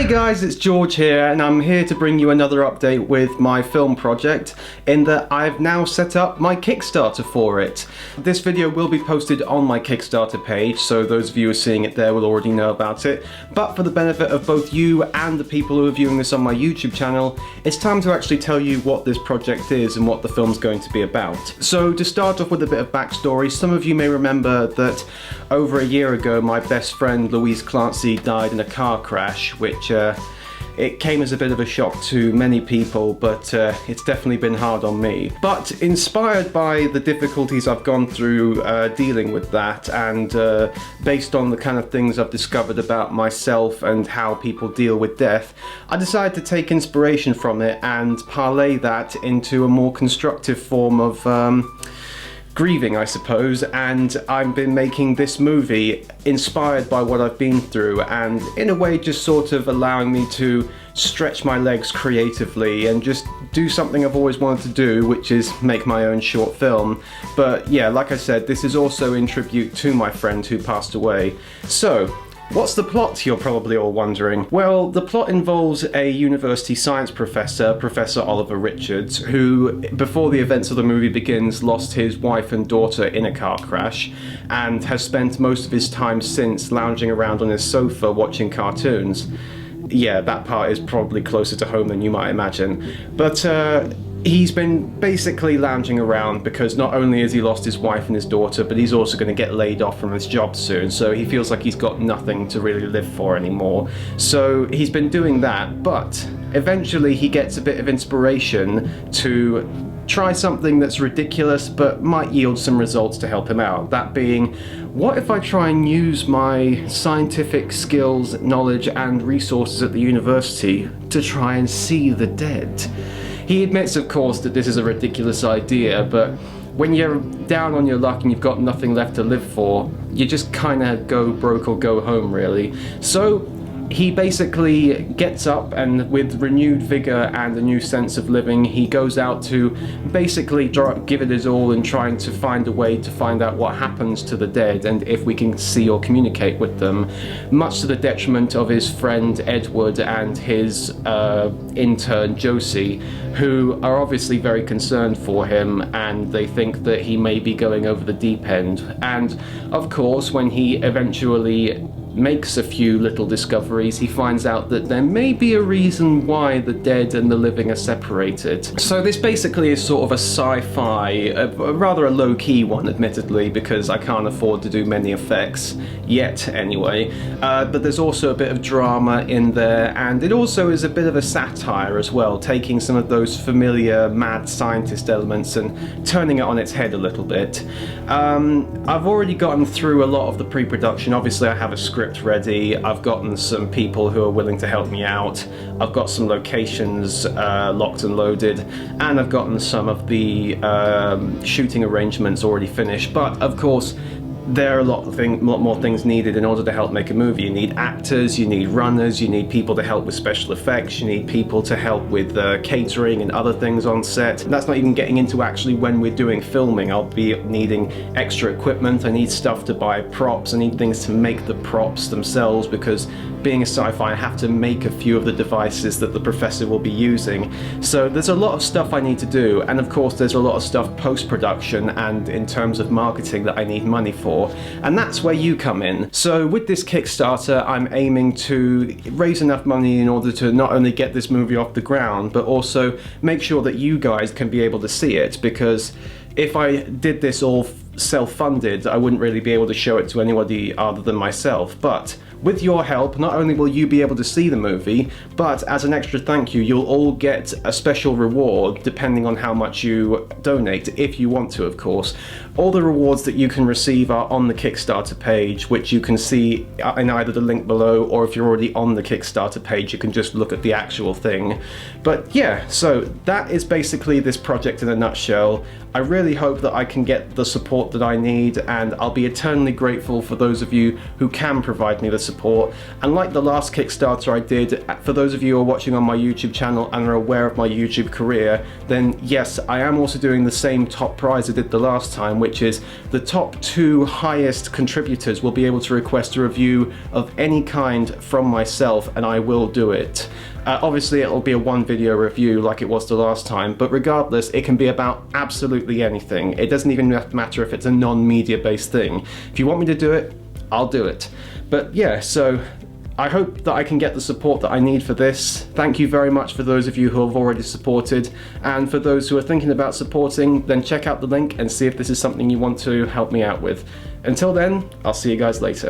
guys, it's George here, and I'm here to bring you another update with my film project, in that I've now set up my Kickstarter for it. This video will be posted on my Kickstarter page, so those of you who are seeing it there will already know about it, but for the benefit of both you and the people who are viewing this on my YouTube channel, it's time to actually tell you what this project is and what the film's going to be about. So to start off with a bit of backstory, some of you may remember that over a year ago my best friend Louise Clancy died in a car crash, which it came as a bit of a shock to many people, but it's definitely been hard on me. But inspired by the difficulties I've gone through dealing with that, and based on the kind of things I've discovered about myself and how people deal with death, I decided to take inspiration from it and parlay that into a more constructive form of grieving, I suppose, and I've been making this movie inspired by what I've been through, and in a way just sort of allowing me to stretch my legs creatively and just do something I've always wanted to do, which is make my own short film. But yeah, like I said, this is also in tribute to my friend who passed away. So, what's the plot, you're probably all wondering? Well, the plot involves a university science professor, Professor Oliver Richards, who, before the events of the movie begins, lost his wife and daughter in a car crash, and has spent most of his time since lounging around on his sofa watching cartoons. Yeah, that part is probably closer to home than you might imagine. But he's been basically lounging around because not only has he lost his wife and his daughter, but he's also going to get laid off from his job soon, so he feels like he's got nothing to really live for anymore. So he's been doing that, but eventually he gets a bit of inspiration to try something that's ridiculous but might yield some results to help him out. That being, what if I try and use my scientific skills, knowledge and resources at the university to try and see the dead? He admits, of course, that this is a ridiculous idea, but when you're down on your luck and you've got nothing left to live for, you just kinda go broke or go home, really. So he basically gets up, and with renewed vigor and a new sense of living, he goes out to basically give it his all in trying to find a way to find out what happens to the dead and if we can see or communicate with them, much to the detriment of his friend Edward and his intern Josie, who are obviously very concerned for him, and they think that he may be going over the deep end. And of course, when he eventually makes a few little discoveries, he finds out that there may be a reason why the dead and the living are separated. So this basically is sort of a sci-fi, rather a low-key one, admittedly, because I can't afford to do many effects, yet anyway, but there's also a bit of drama in there, and it also is a bit of a satire as well, taking some of those familiar mad scientist elements and turning it on its head a little bit. I've already gotten through a lot of the pre-production. Obviously I have a script ready, I've gotten some people who are willing to help me out, I've got some locations locked and loaded, and I've gotten some of the shooting arrangements already finished. But of course there are a lot more things needed in order to help make a movie. You need actors, you need runners, you need people to help with special effects, you need people to help with catering and other things on set. And that's not even getting into actually when we're doing filming. I'll be needing extra equipment, I need stuff to buy props, I need things to make the props themselves, because being a sci-fi I have to make a few of the devices that the professor will be using. So there's a lot of stuff I need to do, and of course there's a lot of stuff post-production and in terms of marketing that I need money for. And that's where you come in. So with this Kickstarter, I'm aiming to raise enough money in order to not only get this movie off the ground, but also make sure that you guys can be able to see it, because if I did this all self-funded, I wouldn't really be able to show it to anybody other than myself. But with your help, not only will you be able to see the movie, but as an extra thank you, you'll all get a special reward depending on how much you donate, if you want to, of course. All the rewards that you can receive are on the Kickstarter page, which you can see in either the link below, or if you're already on the Kickstarter page, you can just look at the actual thing. But yeah, so that is basically this project in a nutshell. I really hope that I can get the support that I need, and I'll be eternally grateful for those of you who can provide me the support. And like the last Kickstarter I did, for those of you who are watching on my YouTube channel and are aware of my YouTube career, then yes, I am also doing the same top prize I did the last time, which is the top 2 highest contributors will be able to request a review of any kind from myself, and I will do it. Obviously it'll be a 1 video review like it was the last time, but regardless, it can be about absolutely anything. It doesn't even matter if it's a non-media based thing. If you want me to do it, I'll do it. But yeah, so I hope that I can get the support that I need for this. Thank you very much for those of you who have already supported, and for those who are thinking about supporting, then check out the link and see if this is something you want to help me out with. Until then, I'll see you guys later.